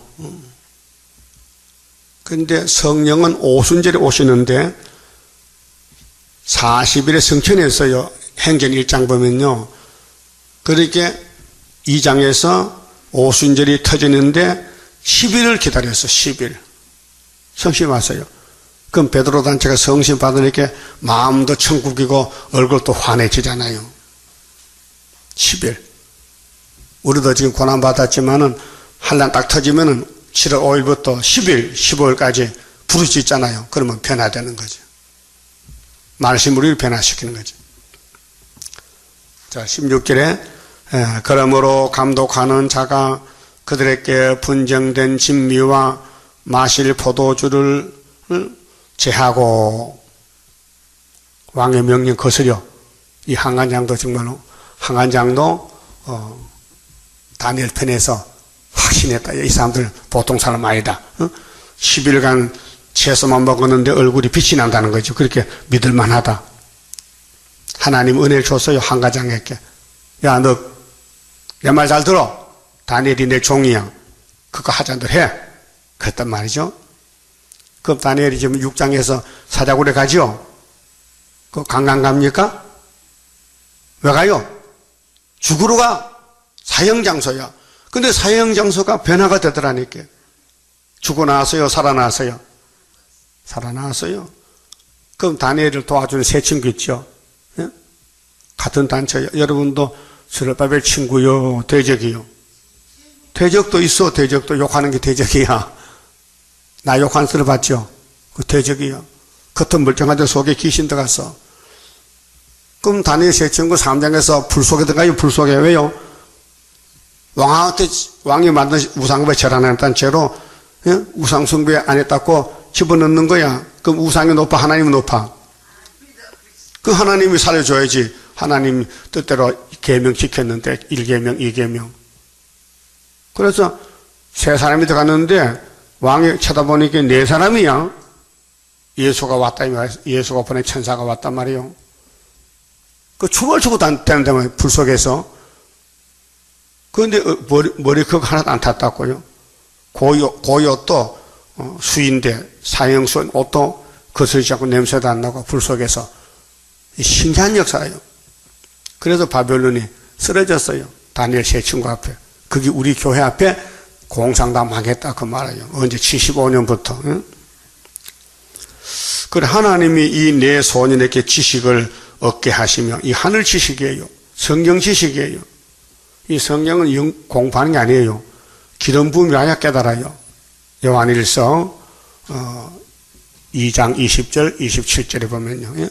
그런데 성령은 오순절에 오시는데 40일에 성천했어요. 행전 1장 보면요. 그렇게 2장에서 오순절이 터지는데 10일을 기다렸어. 10일. 성심 왔어요. 그럼 베드로 단체가 성심 받으니까 마음도 천국이고 얼굴도 환해지잖아요. 10일. 우리도 지금 고난받았지만은 한란 딱 터지면은 7월 5일부터 10일, 15일까지 부를 수 있잖아요. 그러면 변화되는 거죠. 말씀을 우리를 변화시키는 거죠. 자, 16절에 그러므로 감독하는 자가 그들에게 분쟁된 진미와 마실 포도주를 제하고 왕의 명령 거스려 이 항안장도 정말로 항안장도 다니엘 편에서 확신했다. 이 사람들 보통 사람 아니다. 10일간 채소만 먹었는데 얼굴이 빛이 난다는 거죠. 그렇게 믿을 만하다. 하나님 은혜를 줬어요. 항가장에게. 야, 너 내 말 잘 들어. 다니엘이 내 종이야. 그거 하자들 해. 그랬단 말이죠. 그럼 다니엘이 지금 6장에서 사자굴에 가죠. 그 강강 갑니까? 왜 가요? 죽으러 가. 사형장소야. 근데 사형장소가 변화가 되더라니까. 죽어 나왔어요? 살아나왔어요? 살아나왔어요. 그럼 다니엘을 도와주는 새 친구 있죠? 예? 같은 단체요. 여러분도 스룹바벨 친구요, 대적이요. 대적도 있어. 대적도 욕하는 게 대적이야. 나 욕한 소리 봤죠? 그 대적이요. 겉은 멀쩡한데 속에 귀신 들어갔어. 그럼 다니엘 새 친구 3장에서 불 속에 들어가요. 불 속에. 왜요? 왕이 만든 우상배 절 안 했다는 채로 예? 우상 숭배 안 했다고 집어넣는 거야. 그럼 우상이 높아? 하나님은 높아? 그 하나님이 살려줘야지. 하나님 뜻대로 계명 지켰는데 1계명, 2계명. 그래서 세 사람이 들어갔는데 왕이 쳐다보니까 네 사람이야. 예수가 왔다. 예수가 보낸 천사가 왔단 말이에요. 그 춤을 추고 다니는데 불 속에서. 그런데 머리 그거 하나도 안 탔다고요. 고옷도 수인데 사형수인 옷도 거슬리지 않고 냄새도 안 나고 불 속에서. 신기한 역사예요. 그래서 바벨론이 쓰러졌어요. 다니엘 세 친구 앞에. 그게 우리 교회 앞에 공상당 망했다 그 말이에요. 언제 75년부터. 응? 그래 하나님이 이 네 소년에게 지식을 얻게 하시며 이 하늘 지식이에요. 성경 지식이에요. 이 성경은 공부하는 게 아니에요. 기름 부음이라야 깨달아요. 요한일서 2장 20절 27절에 보면요. 예?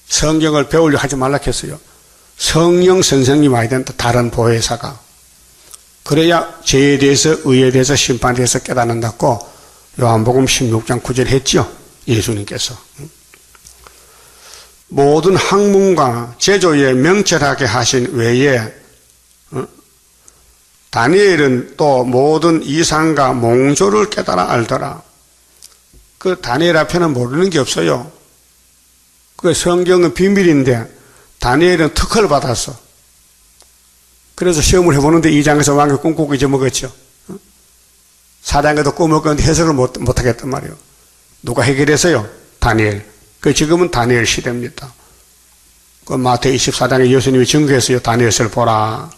성경을 배우려고 하지 말라 했어요. 성령 선생님 와야 된다. 다른 보혜사가. 그래야 죄에 대해서 의에 대해서 심판에 대해서 깨닫는다고 요한복음 16장 9절 했죠. 예수님께서. 모든 학문과 제조에 명철하게 하신 외에 다니엘은 또 모든 이상과 몽조를 깨달아 알더라. 그 다니엘 앞에는 모르는 게 없어요. 그 성경은 비밀인데 다니엘은 특허를 받았어. 그래서 시험을 해보는데 2장에서 왕이 꿈꾸고 잊어먹었죠. 4장에도 꿈을 꿨는데 해석을 못하겠단 말이에요. 누가 해결했어요? 다니엘. 그 지금은 다니엘 시대입니다. 그 마태오 24장에 예수님이 증거했어요. 다니엘서를 보라.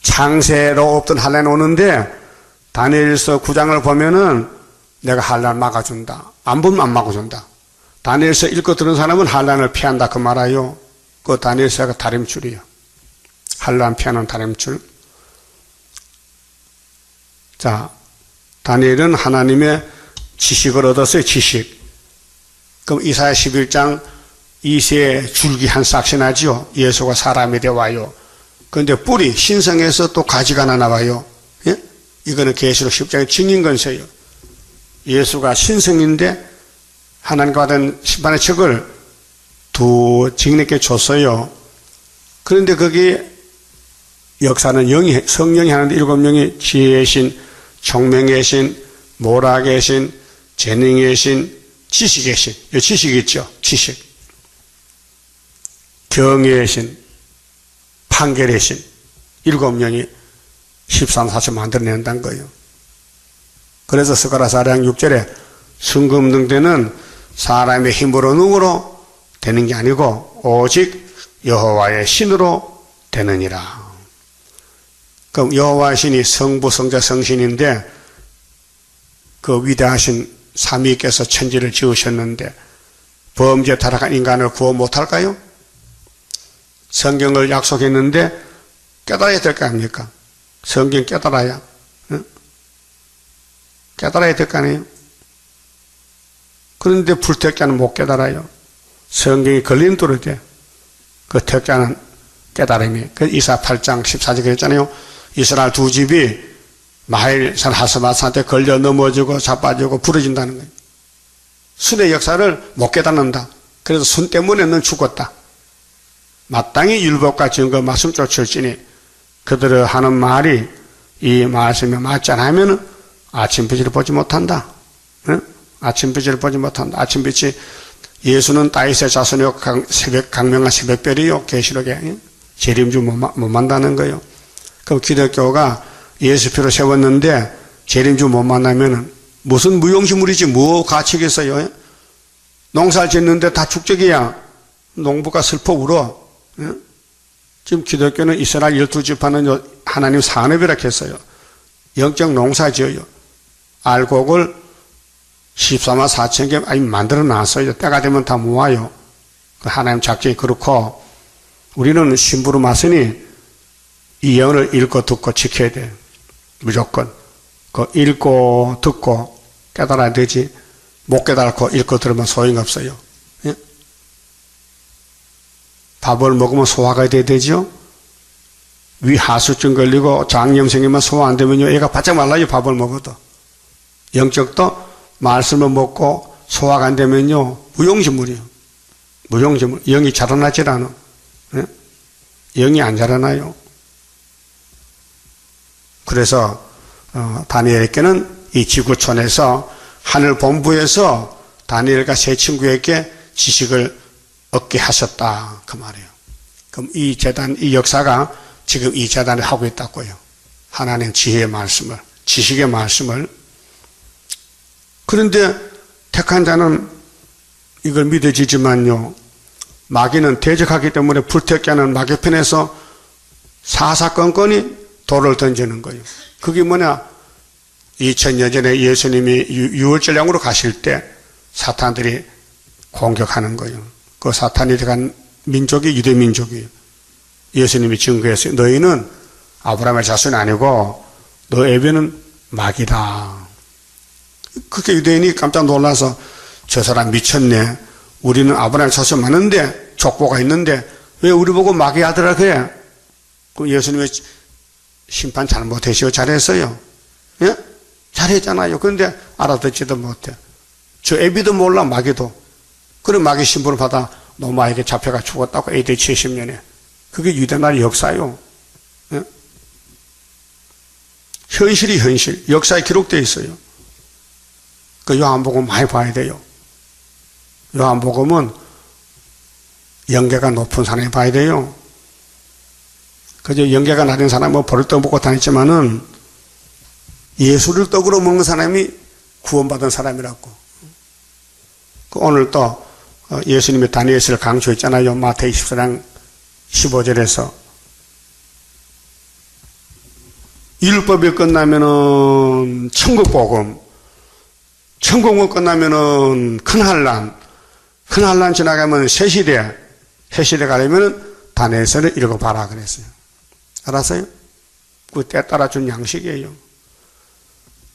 창세로 없던 환란이 오는데 다니엘서 9장을 보면은 내가 환란 막아준다. 안 보면 안 막아준다. 다니엘서 읽고 들은 사람은 환란을 피한다 그 말아요. 그 다니엘서가 다림줄이요. 환란 피하는 다림줄. 자, 다니엘은 하나님의 지식을 얻었어요. 지식. 그럼 이사야 11장 이새의 줄기 한 싹씩 나죠. 예수가 사람이 되어 와요. 그런데 뿌리 신성에서 또 가지가 하나 나와요. 예? 이거는 계시록 10장의 증인건세예요. 예수가 신성인데 하나님과 받은 심판의 책을 두 증인에게 줬어요. 그런데 거기 역사는 성령이 하는데 7명이 지혜의 신, 총명의 신, 모락의 신, 재능의 신, 지식의 신. 이 지식이 있죠. 지식. 경외의 신, 판결의 신. 7명이 13사체 만들어낸다는 거예요. 그래서 스가랴사랑 6절에 순금등대는 사람의 힘으로 능으로 되는 게 아니고 오직 여호와의 신으로 되느니라. 그럼 여호와의 신이 성부, 성자, 성신인데 그 위대하신 삼위께서 천지를 지으셨는데 범죄 타락한 인간을 구원 못할까요? 성경을 약속했는데 깨달아야 될 거 아닙니까? 성경 깨달아야, 응? 깨달아야 될 거 아니에요? 그런데 불택자는 못 깨달아요. 성경이 걸림돌이 돼. 그 택자는 깨달음이. 그 이사 8장 14절 그랬잖아요. 이스라엘 두 집이 마헬산 하스바스한테 걸려 넘어지고 자빠지고 부러진다는 거예요. 순의 역사를 못 깨닫는다. 그래서 순 때문에 넌 죽었다. 마땅히 율법과 증거 말씀 쫓을지니 그들을 하는 말이 이 말씀에 맞지 않으면 아침빛을 보지 못한다. 응? 아침빛을 보지 못한다. 아침빛이 예수는 다윗의 자손이요 강명한 새벽별이요 계시록에 재림주 못 만나는 거예요. 그럼 기독교가 예수표를 세웠는데 재림주 못 만나면 무슨 무용지물이지 뭐 가치겠어요? 농사를 짓는데 다 축적이야. 농부가 슬퍼 울어. 응? 지금 기독교는 이스라엘 12지파는 하나님 산업이라 했어요. 영적 농사 지어요. 알곡을 14만 4천 개 아니 만들어 놨어요. 때가 되면 다 모아요. 하나님 작정이 그렇고 우리는 심부름 왔으니 이 예언을 읽고 듣고 지켜야 돼. 무조건. 그 읽고 듣고 깨달아야 되지. 못 깨달고 읽고 들으면 소용없어요. 예? 밥을 먹으면 소화가 돼야 되죠. 위 하수증 걸리고 장염 생기면 소화 안 되면요 애가 바짝 말라요. 밥을 먹어도. 영적도 말씀을 먹고 소화가 안 되면요 무용지물이에요. 무용지물. 영이 자라나질 않아. 예? 영이 안 자라나요. 그래서 다니엘에게는 이 지구촌에서 하늘 본부에서 다니엘과 세 친구에게 지식을 얻게 하셨다 그 말이에요. 그럼 이 재단, 이 역사가 지금 이 재단을 하고 있다고요. 하나님 지혜의 말씀을, 지식의 말씀을. 그런데 택한 자는 이걸 믿어지지만요 마귀는 대적하기 때문에 불택자는 마귀 편에서 사사건건이 돌을 던지는 거예요. 그게 뭐냐? 2000년 전에 예수님이 유월절량으로 가실 때 사탄들이 공격하는 거예요. 그 사탄이 들어간 민족이 유대민족이에요. 예수님이 증거했어요. 너희는 아브라함의 자손이 아니고 너 애비는 마귀다. 그렇게 유대인이 깜짝 놀라서 저 사람 미쳤네. 우리는 아브라함의 자손 많은데 족보가 있는데 왜 우리 보고 마귀 아들아 그래? 그 예수님의 심판 잘못했어요? 잘했어요? 예? 잘했잖아요. 그런데 알아듣지도 못해. 저 애비도 몰라 마귀도. 그래 마귀 신분을 받아 노마에게 잡혀가 죽었다고 AD 70년에. 그게 유대나라의 역사요. 예? 현실이 현실. 역사에 기록되어 있어요. 그 요한복음 많이 봐야 돼요. 요한복음은 영계가 높은 사람이 봐야 돼요. 그저 영계가 낮은 사람은 버릇도 먹고 다녔지만은 예수를 떡으로 먹는 사람이 구원받은 사람이라고. 오늘 또 예수님이 다니엘서를 강조했잖아요. 마태복음 24장 15절에서 율법이 끝나면은 천국복음, 천국은 끝나면은 큰 환란 지나가면 새시대 가려면은 다니엘서를 읽어봐라 그랬어요. 알았어요? 그 때 따라 준 양식이에요.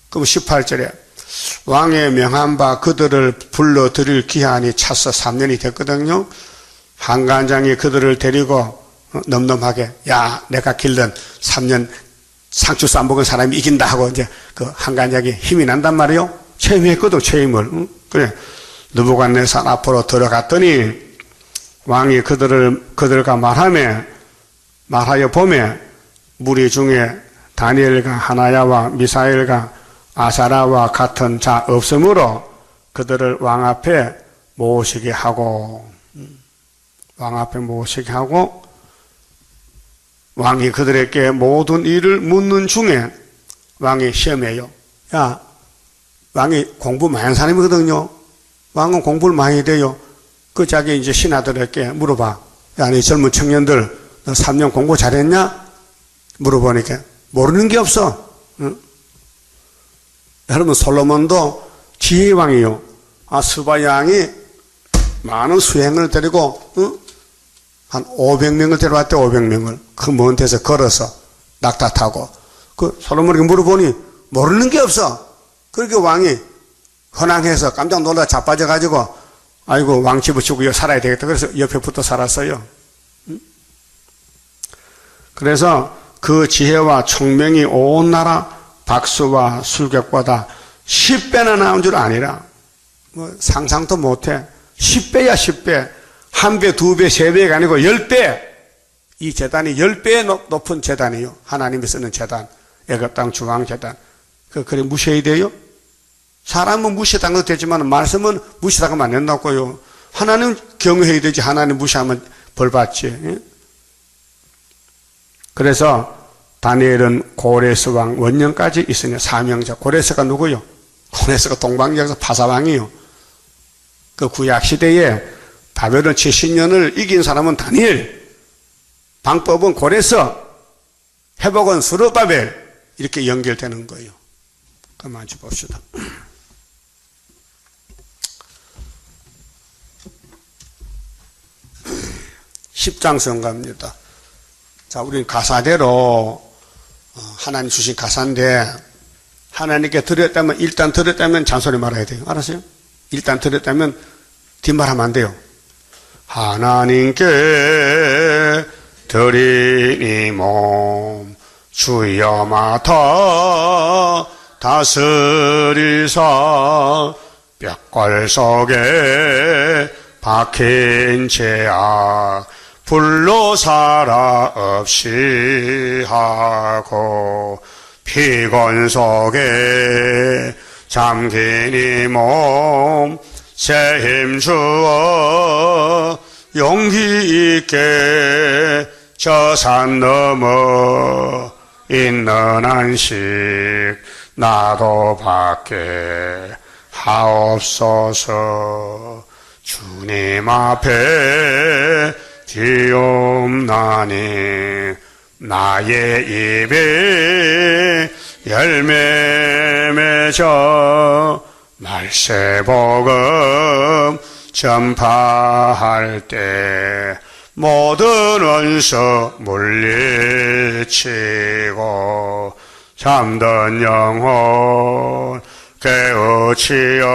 그럼 18절에 왕의 명한 바 그들을 불러들일 기한이 차서 3년이 됐거든요. 한간장이 그들을 데리고 넘넘하게 야 내가 길른 3년 상추 싸먹은 사람이 이긴다 하고 이제 그 한간장이 힘이 난단 말이에요. 체험했거든 체험을. 응? 그래 느부갓네살 앞으로 들어갔더니 왕이 그들과 말하여 보매 무리 중에 다니엘과 하나야와 미사엘과 아사라와 같은 자 없으므로 그들을 왕 앞에 모시게 하고 왕이 그들에게 모든 일을 묻는 중에 왕이 시험해요. 야, 왕이 공부 많이 한 사람이거든요. 왕은 공부를 많이 돼요. 그 자기 이제 신하들에게 물어봐. 야, 이 젊은 청년들, 너 3년 공부 잘했냐? 물어보니까 모르는 게 없어. 응? 여러분, 솔로몬도 지혜왕이요. 스바 양이 많은 수행을 데리고, 응? 한 500명을 데려왔대, 500명을. 그 먼 데서 걸어서 낙타 타고. 그 솔로몬에게 물어보니 모르는 게 없어. 그렇게 왕이 헌황해서 깜짝 놀라 자빠져가지고, 아이고, 왕집을 주고 살아야 되겠다. 그래서 옆에 붙어 살았어요. 응? 그래서 그 지혜와 총명이 온 나라 박수와 술객보다 10배나 나온 줄 아니라, 뭐 상상도 못해. 10배야 10배. 1배, 2배, 3배가 아니고 10배. 이 제단이 10배 높은 제단이요. 하나님이 쓰는 제단. 애굽 땅 중앙 제단. 그래 무시해야 돼요? 사람은 무시당해도 되지만 말씀은 무시당하면 안 된다고요. 하나님 경외해야 되지. 하나님 무시하면 벌받지. 그래서 다니엘은 고레스 왕 원년까지 있으니 사명자. 고레스가 누구요? 고레스가 동방지역에서 파사왕이요. 그 구약시대에 바벨론 70년을 이긴 사람은 다니엘, 방법은 고레스, 회복은 스룹바벨, 이렇게 연결되는 거예요. 그만 봅시다. 10장 성가입니다. 자, 우리는 가사대로 하나님 주신 가사인데, 하나님께 드렸다면, 일단 드렸다면 잔소리 말아야 돼요. 알았어요? 일단 드렸다면 뒷말하면 안 돼요. 하나님께 드리니 몸 주여 맡아 다스리사 벽골 속에 박힌 죄악 불로 살아 없이 하고 피곤 속에 잠긴 이 몸 새 힘 주어 용기 있게 저 산 넘어 있는 안식 나도 받게 하옵소서. 주님 앞에 지옵나니 나의 입에 열매 맺어 말세복음 전파할 때 모든 원수 물리치고 잠든 영혼 깨우치어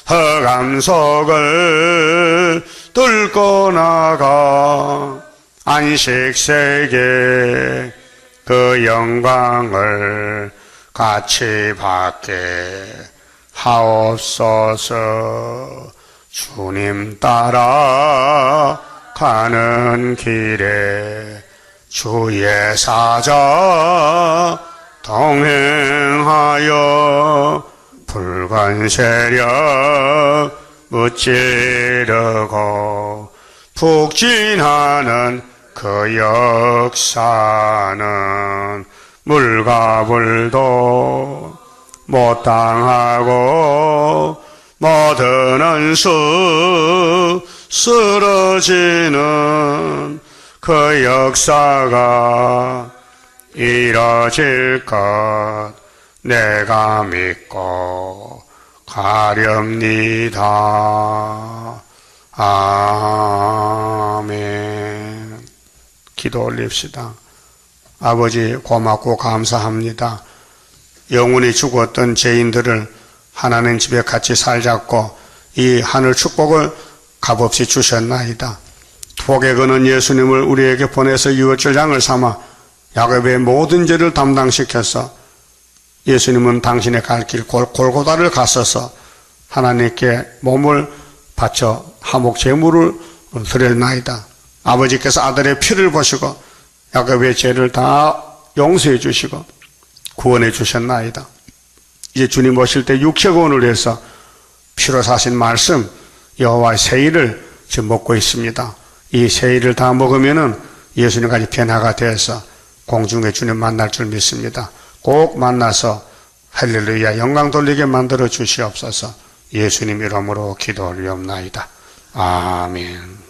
흑암 속을 뚫고 나가 안식세계 그 영광을 같이 받게 하옵소서. 주님 따라 가는 길에 주의 사자 동행하여 붉은 세력 무찌르고 북진하는 그 역사는 물과 불도 못 당하고 모든 원수 쓰러지는 그 역사가 이뤄질 것 내가 믿고 가렵니다. 아멘. 기도 올립시다. 아버지 고맙고 감사합니다. 영원히 죽었던 죄인들을 하나님 집에 같이 살자고 이 하늘 축복을 값없이 주셨나이다. 복에 거는 예수님을 우리에게 보내서 유월절장을 삼아 야곱의 모든 죄를 담당시켜서 예수님은 당신의 갈 길 골고다를 갔어서 하나님께 몸을 바쳐 화목 제물을 드렸나이다. 아버지께서 아들의 피를 보시고 야곱의 죄를 다 용서해 주시고 구원해 주셨나이다. 이제 주님 오실 때 육체구원을 위해서 피로 사신 말씀 여호와의 세일을 지금 먹고 있습니다. 이 세일을 다 먹으면은 예수님까지 변화가 되어서 공중에 주님 만날 줄 믿습니다. 꼭 만나서 할렐루야 영광 돌리게 만들어 주시옵소서. 예수님 이름으로 기도 올리옵나이다. 아멘.